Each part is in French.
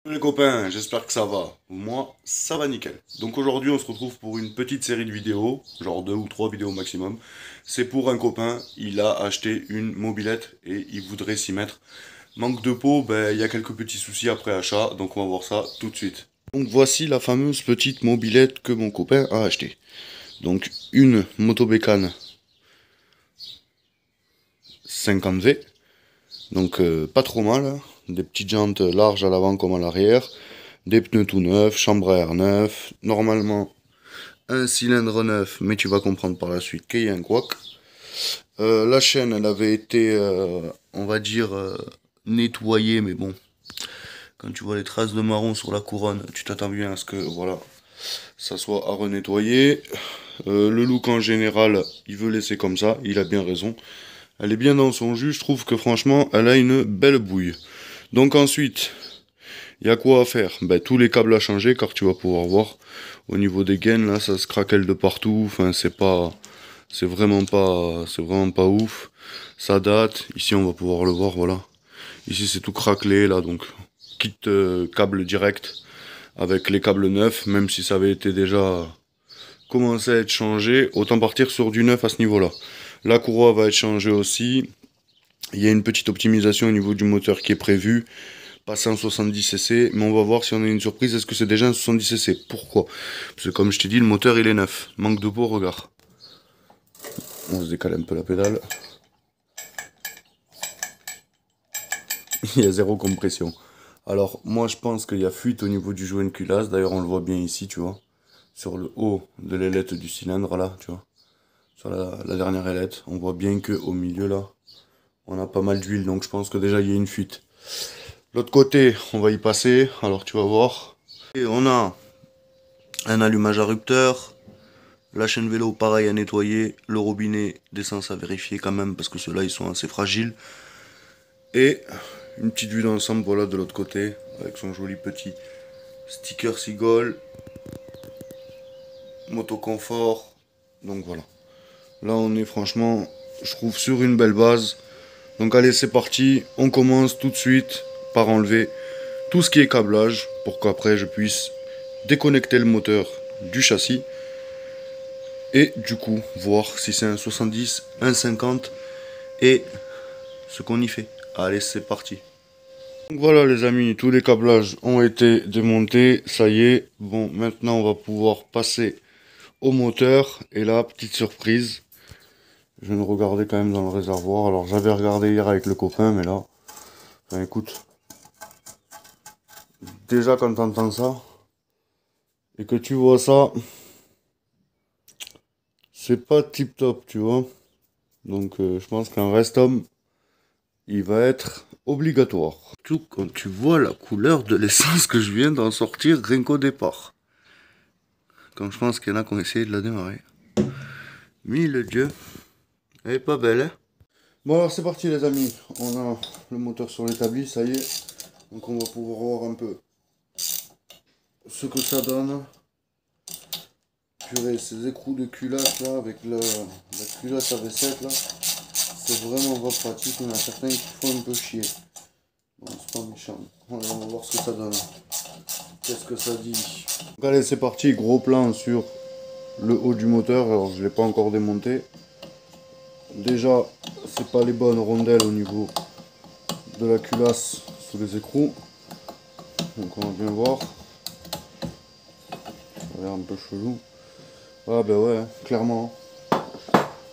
Les copains, j'espère que ça va. Moi, ça va nickel. Donc aujourd'hui, on se retrouve pour une petite série de vidéos, genre 2 ou 3 vidéos maximum. C'est pour un copain, il a acheté une mobilette et il voudrait s'y mettre. Manque de peau, ben il y a quelques petits soucis après achat, donc on va voir ça tout de suite. Donc voici la fameuse petite mobilette que mon copain a achetée. Donc une moto bécane 50V, donc pas trop mal, hein. Des petites jantes larges à l'avant comme à l'arrière. Des pneus tout neufs, chambre à air neuf, normalement un cylindre neuf, mais tu vas comprendre par la suite qu'il y a un couac. La chaîne, elle avait été, on va dire, nettoyée, mais bon, quand tu vois les traces de marron sur la couronne, tu t'attends bien à ce que, voilà, ça soit à renettoyer. Le look en général, il veut laisser comme ça, il a bien raison. Elle est bien dans son jus, je trouve que franchement, elle a une belle bouille. Donc ensuite, il y a quoi à faire? Ben, tous les câbles à changer, car tu vas pouvoir voir au niveau des gaines, là, ça se craquelle de partout. Enfin, c'est vraiment pas ouf. Ça date. Ici, on va pouvoir le voir, voilà. Ici, c'est tout craquelé, là, donc kit câble direct avec les câbles neufs, même si ça avait été déjà commencé à être changé, autant partir sur du neuf à ce niveau-là. La courroie va être changée aussi. Il y a une petite optimisation au niveau du moteur qui est prévue. Passer en 70cc, mais on va voir si on a une surprise. Est-ce que c'est déjà un 70cc? Pourquoi? Parce que comme je t'ai dit, le moteur il est neuf. Manque de peau, regarde. On se décale un peu la pédale. Il y a zéro compression. Alors, moi je pense qu'il y a fuite au niveau du joint de culasse. D'ailleurs, on le voit bien ici, tu vois. Sur le haut de l'ailette du cylindre, là, tu vois. Sur la dernière ailette. On voit bien que au milieu, là, on a pas mal d'huile. Donc, je pense que déjà, il y a une fuite. L'autre côté, on va y passer. Alors, tu vas voir. Et on a un allumage à rupteur. La chaîne vélo, pareil à nettoyer. Le robinet d'essence à vérifier quand même parce que ceux-là, ils sont assez fragiles. Et une petite vue d'ensemble, voilà, de l'autre côté, avec son joli petit sticker Seagull. Moto confort. Donc voilà. Là, on est franchement, je trouve, sur une belle base. Donc allez, c'est parti. On commence tout de suite par enlever tout ce qui est câblage pour qu'après je puisse déconnecter le moteur du châssis. Et du coup, voir si c'est un 70, un 50 et ce qu'on y fait. Allez, c'est parti. Donc voilà les amis, tous les câblages ont été démontés. Ça y est, bon, maintenant on va pouvoir passer au moteur. Et là, petite surprise, je viens de regarder quand même dans le réservoir. Alors j'avais regardé hier avec le copain, mais là, enfin, écoute, déjà quand t'entends ça et que tu vois ça, c'est pas tip top, tu vois. Donc je pense qu'un rest-homme il va être obligatoire. Tout quand tu vois la couleur de l'essence que je viens d'en sortir rien qu'au départ. Comme je pense qu'il y en a qui ont essayé de la démarrer. Mille dieu. Elle est pas belle, hein? Bon alors c'est parti les amis. On a le moteur sur l'établi, ça y est. Donc on va pouvoir voir un peu ce que ça donne. Purée, ces écrous de culasse là, avec la culasse à recette là. C'est vraiment pas pratique. Il y en a certains qui font un peu chier. Bon, c'est pas méchant. On va voir ce que ça donne. Qu'est-ce que ça dit? Donc allez, c'est parti, gros plan sur le haut du moteur. Alors je l'ai pas encore démonté. Déjà, c'est pas les bonnes rondelles au niveau de la culasse sous les écrous. Donc on va bien voir. Ça a l'air un peu chelou. Ah ben ouais, clairement.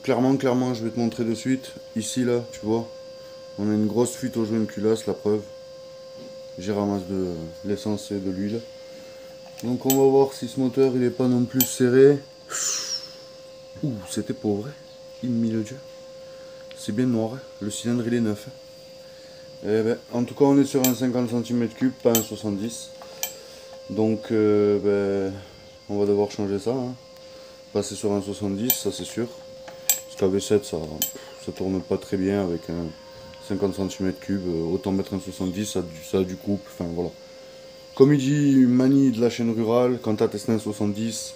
Clairement, je vais te montrer de suite. Ici là, tu vois, on a une grosse fuite au joint de culasse, la preuve. J'ai ramassé de l'essence et de l'huile. Donc on va voir si ce moteur il est pas non plus serré. Ouh, c'était pauvre, hein. Il mille dieu. C'est bien noir, hein. Le cylindre il est neuf. Hein. Eh ben, en tout cas on est sur un 50 cm3, pas un 70. Donc ben, on va devoir changer ça. Hein. Passer sur un 70, ça c'est sûr. Parce qu'à V7 ça tourne pas très bien avec un 50 cm3. Autant mettre un 70, ça a du couple. Enfin voilà. Comme il dit Mani de la chaîne rurale, quand t'as testé un 70,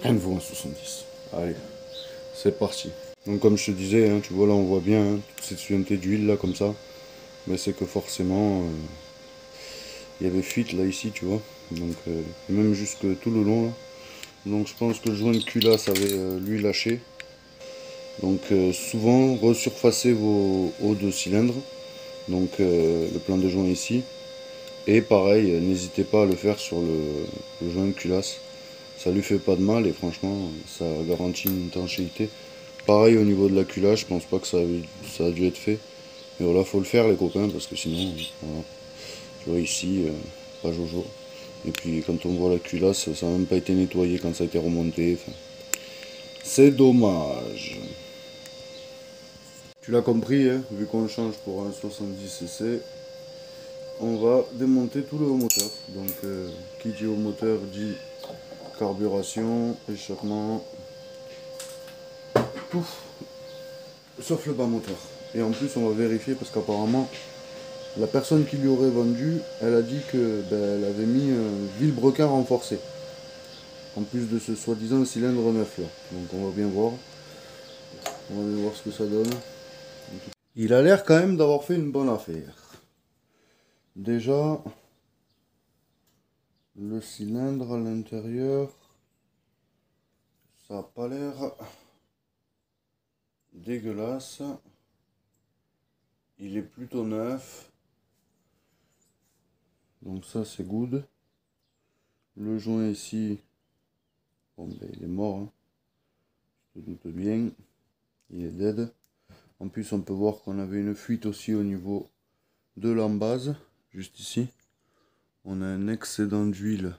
rien ne vaut un 70. Allez, c'est parti. Donc comme je te disais, hein, tu vois là on voit bien hein, toute cette suinteté d'huile là comme ça. Mais c'est que forcément il y avait fuite là ici, tu vois. Donc, et même jusque tout le long là. Donc je pense que le joint de culasse avait lui lâché. Donc souvent resurfacez vos hauts de cylindre. Donc le plein de joint ici. Et pareil, n'hésitez pas à le faire sur le joint de culasse. Ça lui fait pas de mal et franchement ça garantit une étanchéité. Pareil au niveau de la culasse, je pense pas que ça a dû être fait. Mais voilà, faut le faire les copains parce que sinon, voilà. Tu vois ici, pas Jojo. Et puis quand on voit la culasse, ça n'a même pas été nettoyé quand ça a été remonté. Enfin, c'est dommage. Tu l'as compris, hein, vu qu'on change pour un 70cc, on va démonter tout le haut moteur. Donc qui dit haut moteur dit carburation, échappement, tout, sauf le bas moteur. Et en plus on va vérifier parce qu'apparemment la personne qui lui aurait vendu, elle a dit que elle avait mis un vilebrequin renforcé. En plus de ce soi-disant cylindre neuf là. Donc on va bien voir. On va bien voir ce que ça donne. Il a l'air quand même d'avoir fait une bonne affaire. Déjà, le cylindre à l'intérieur, ça n'a pas l'air dégueulasse. Il est plutôt neuf. Donc ça c'est good. Le joint ici, bon, il est mort. Hein. Je te doute bien. Il est dead. En plus on peut voir qu'on avait une fuite aussi au niveau de l'embase. Juste ici. On a un excédent d'huile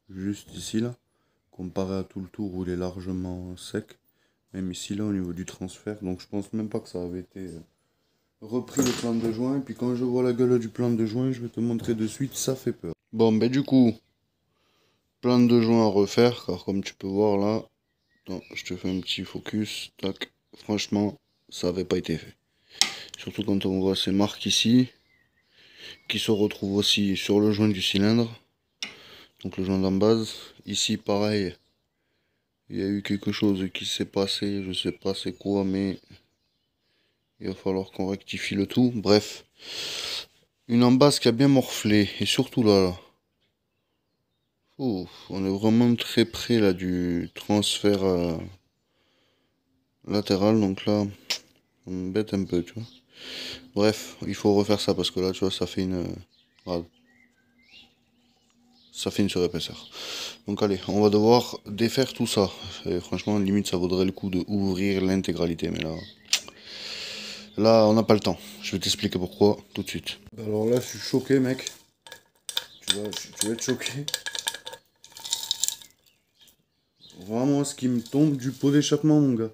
juste ici là. Comparé à tout le tour où il est largement sec. Même ici là au niveau du transfert. Donc je pense même pas que ça avait été repris le plan de joint. Et puis quand je vois la gueule du plan de joint, je vais te montrer de suite, ça fait peur. Bon ben du coup, plan de joint à refaire. Car comme tu peux voir là, attends, je te fais un petit focus. Tac. Franchement, ça avait pas été fait. Surtout quand on voit ces marques ici. Qui se retrouvent aussi sur le joint du cylindre. Donc le joint d'embase. Ici pareil. Il y a eu quelque chose qui s'est passé. Je sais pas c'est quoi mais... il va falloir qu'on rectifie le tout. Bref. Une embase qui a bien morflé. Et surtout là. Ouf, on est vraiment très près là du transfert latéral. Donc là, on m'embête un peu, tu vois. Bref, il faut refaire ça parce que là, tu vois, ça fait une... ça fait une surépaisseur. Donc allez, on va devoir défaire tout ça. Et franchement, limite, ça vaudrait le coup de ouvrir l'intégralité. Mais là, on n'a pas le temps. Je vais t'expliquer pourquoi tout de suite. Alors là, je suis choqué, mec. Tu vas être choqué. Vraiment, ce qui me tombe du pot d'échappement, mon gars.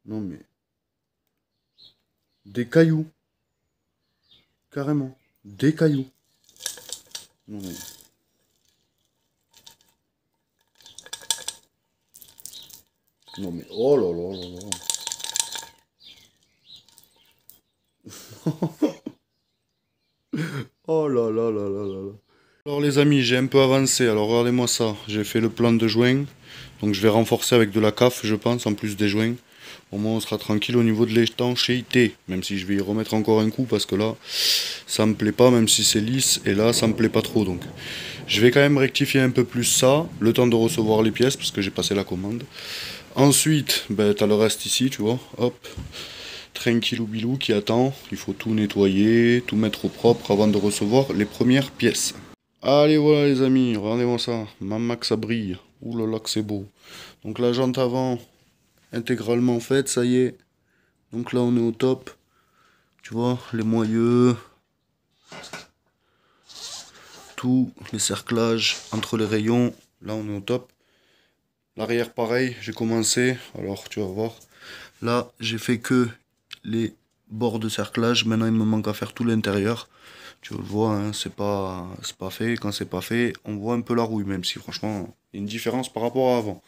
Non, mais... des cailloux. Carrément. Des cailloux. Non, mais... non, mais... oh là là là là. Oh là là là là là là. Alors les amis, j'ai un peu avancé. Alors regardez-moi ça. J'ai fait le plan de joint. Donc je vais renforcer avec de la CAF, je pense, en plus des joints. Au moins on sera tranquille au niveau de l'étanchéité. Même si je vais y remettre encore un coup parce que là, ça me plaît pas, même si c'est lisse. Et là, ça me plaît pas trop. Donc je vais quand même rectifier un peu plus ça. Le temps de recevoir les pièces parce que j'ai passé la commande. Ensuite, ben, tu as le reste ici, tu vois. Hop. Tranquillou bilou qui attend. Il faut tout nettoyer, tout mettre au propre avant de recevoir les premières pièces. Allez voilà les amis, regardez-moi ça. Maman que ça brille. Ouh là là que c'est beau. Donc la jante avant intégralement faite, ça y est. Donc là on est au top. Tu vois, les moyeux. Tous les cerclages entre les rayons. Là on est au top. L'arrière pareil, j'ai commencé. Alors tu vas voir. Là j'ai fait que les bords de cerclage. Maintenant il me manque à faire tout l'intérieur. Tu le vois, hein, c'est pas fait. Quand c'est pas fait, on voit un peu la rouille, même si franchement, il y a une différence par rapport à avant.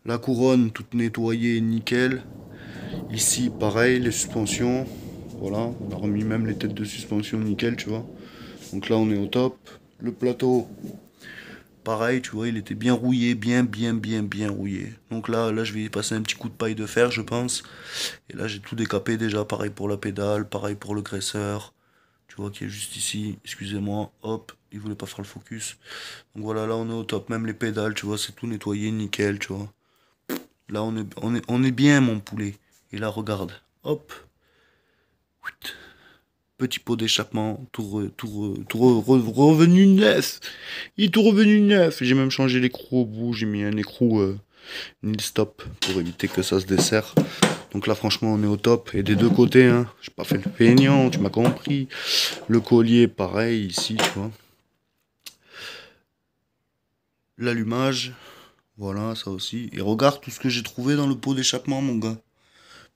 La couronne, toute nettoyée, nickel. Ici, pareil, les suspensions. Voilà, on a remis même les têtes de suspension nickel, tu vois. Donc là, on est au top. Le plateau, pareil, tu vois, il était bien rouillé, bien rouillé. Donc là, je vais y passer un petit coup de paille de fer, je pense. Et là, j'ai tout décapé déjà. Pareil pour la pédale, pareil pour le graisseur. Tu vois qui est juste ici, excusez-moi, hop, il voulait pas faire le focus. Donc voilà, là on est au top, même les pédales, tu vois, c'est tout nettoyé, nickel, tu vois. Là on est bien mon poulet. Et là regarde, hop, petit pot d'échappement, revenu neuf. Il est tout revenu neuf. J'ai même changé l'écrou au bout, j'ai mis un écrou nil stop pour éviter que ça se desserre. Donc là franchement on est au top. Et des deux côtés, hein, j'ai pas fait le feignant, tu m'as compris. Le collier pareil ici, tu vois. L'allumage, voilà ça aussi. Et regarde tout ce que j'ai trouvé dans le pot d'échappement mon gars.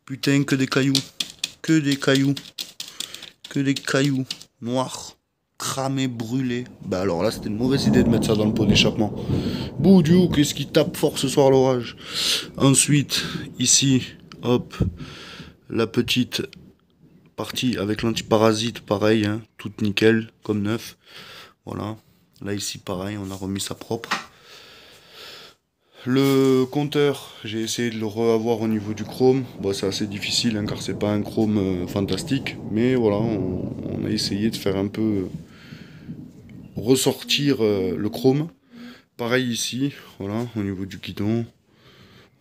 Putain que des cailloux. Que des cailloux. Que des cailloux noirs. Cramés, brûlés. Bah alors là c'était une mauvaise idée de mettre ça dans le pot d'échappement. Boudiou, qu'est-ce qui tape fort ce soir l'orage. Ensuite, ici, hop, la petite partie avec l'antiparasite, pareil, hein, toute nickel, comme neuf. Voilà. Là ici pareil, on a remis ça propre. Le compteur, j'ai essayé de le revoir au niveau du chrome. Bon, c'est assez difficile hein, car c'est pas un chrome fantastique. Mais voilà, on a essayé de faire un peu ressortir le chrome. Pareil ici, voilà, au niveau du guidon.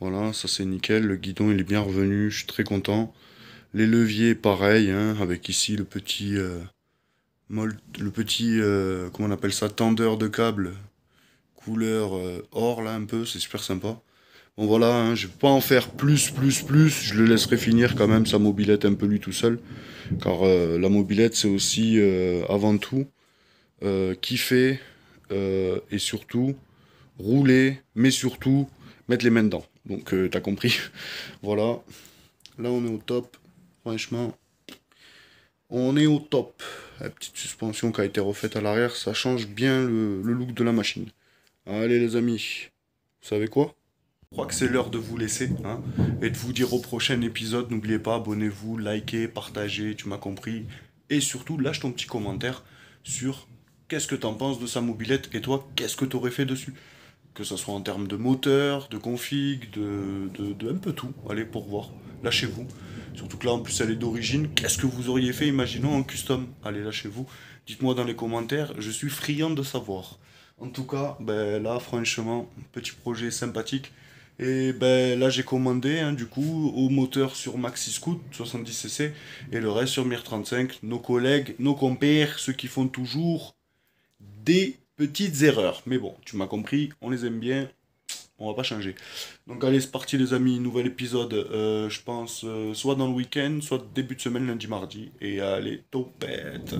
Voilà, ça c'est nickel. Le guidon il est bien revenu, je suis très content. Les leviers, pareil, hein, avec ici comment on appelle ça, tendeur de câble, couleur or là un peu, c'est super sympa. Bon voilà, hein, je vais pas en faire plus, je le laisserai finir quand même sa mobilette un peu lui tout seul. Car la mobilette c'est aussi avant tout kiffer et surtout rouler, mais surtout mettre les mains dedans. Donc t'as compris. Voilà, là on est au top, franchement. On est au top. La petite suspension qui a été refaite à l'arrière, ça change bien le look de la machine. Allez les amis, vous savez quoi? Je crois que c'est l'heure de vous laisser hein, et de vous dire au prochain épisode. N'oubliez pas, abonnez-vous, likez, partagez, tu m'as compris. Et surtout, lâche ton petit commentaire sur qu'est-ce que t'en penses de sa mobilette et toi, qu'est-ce que t'aurais fait dessus. Que ce soit en termes de moteur, de config, de un peu tout. Allez, pour voir. Lâchez-vous. Surtout que là, en plus, elle est d'origine. Qu'est-ce que vous auriez fait, imaginons, en custom? Allez, lâchez-vous. Dites-moi dans les commentaires. Je suis friand de savoir. En tout cas, ben, là, franchement, petit projet sympathique. Et ben, là, j'ai commandé, hein, du coup, au moteur sur Maxi Scoot 70cc et le reste sur Mir 35. Nos collègues, nos compères, ceux qui font toujours des petites erreurs. Mais bon, tu m'as compris, on les aime bien, on va pas changer. Donc allez, c'est parti les amis, nouvel épisode, je pense, soit dans le week-end, soit début de semaine, lundi, mardi. Et allez, topette.